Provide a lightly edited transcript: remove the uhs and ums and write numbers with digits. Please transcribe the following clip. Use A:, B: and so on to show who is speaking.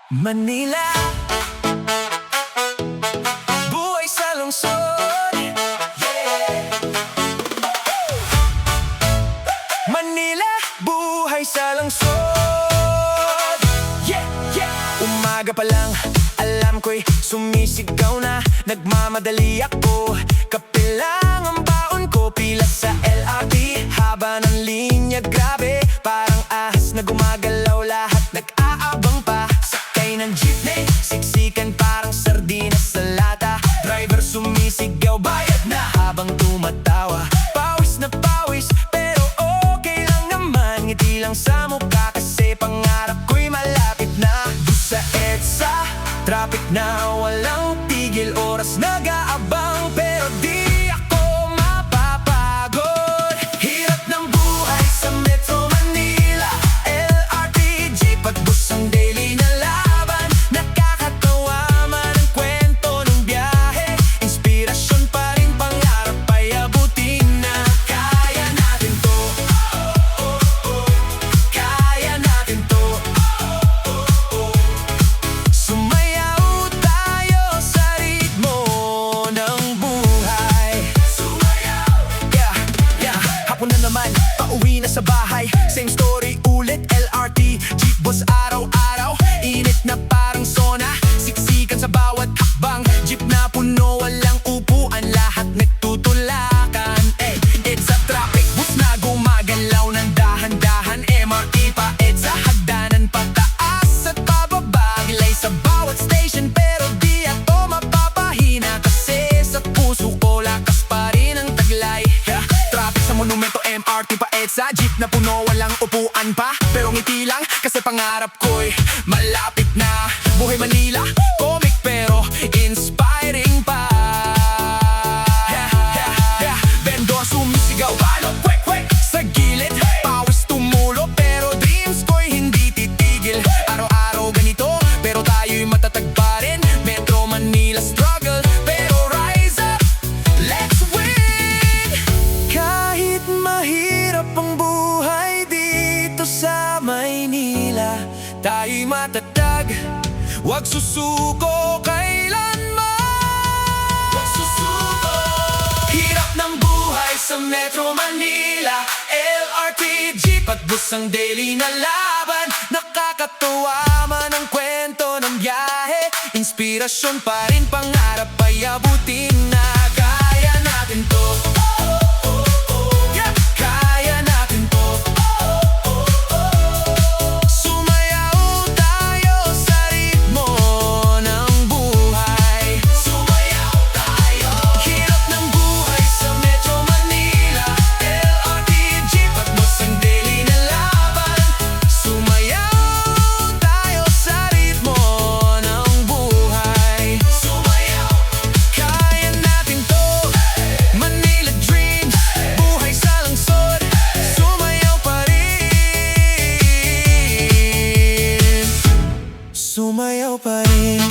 A: Manila, buhay sa lungsod. Yeah. Manila, buhay sa lungsod. Yeah, yeah. Umaga pa lang, alam ko'y sumisigaw na. Nagmamadali ako, kape lang ang baon ko. Pila sa LRT, haba ng linya, grabe. Parang ahas na gumagalaw, lahat nag-aabang pa. Sakay ng jeepney, siksikan parang sardinas sa lata. Driver sumisigaw, bayad na habang tumatawa. Pawis na pawis, pero okay lang naman. Ngiti lang sa mukha kasi pangarap ko'y malapit na. Bus sa EDSA, traffic na walang tigil. Oras nag-aabang, pero di ako mapapagod. Hirap ng buhay sa Metro Manila, LRT, jeep at bus ang daily na laban. Nakakatawa man ang kwento ng biyahe, inspirasyon pa rin, pangarap ay abutin na. Kaya natin to, kaya natin to. Sumayaw tayo sa ritmo ng buhay. Sumayaw! Yeah, yeah. Hapon na naman, pauwi na sa bahay. Same story ulit, LRT, jeep bus araw-araw. Init na parang sauna, siksikan sa bawat hakbang. Jeep na puno, walang upuan, lahat nagtutulakan. It's a traffic, bus na gumagalaw ng dahan-dahan. MRT pa, EDSA, hagdanan pataas at pababa. Gilay sa bawat station, pero di ako mapapahina. Kasi sa puso ko, lakas pa rin ang taglay. Yeah. Traffic sa monumento, MRT pa, EDSA, jeep na puno, walang upuan pa. Pero ngiti lang, kasi pangarap ko'y malapit na. Buhay Manila, comic pero inspiring pa. Yeah, yeah, yeah. Vendor sumisigaw, balot, kwek, kwek sa gilid. Pawis tumulo, pero dreams ko'y hindi titigil. Araw-araw ganito, pero tayo'y matatag pa rin. Metro Manila struggle, pero rise up, let's win. Kahit mahirap ang buhay dito sa Maynila, tayo'y matatag, wag susuko kailanman. Wag susuko. Hirap ng buhay sa Metro Manila, LRT, jeep at bus ang daily na laban. Nakakatuwa man ang kwento ng biyahe, inspirasyon pa rin, pangarap ay abutin na. Kaya natin to, yeah. Kaya natin to. Sumayaw tayo sa ritmo ng buhay. Sumayaw tayo. Hirap ng buhay sa Metro Manila, LRT, jeep at bus ang daily na laban. Sumayaw tayo sa ritmo ng buhay. Sumayaw. Kaya natin to. Manila dreams, buhay sa lungsod. Sumayaw pa rin. Sumayaw pa rin.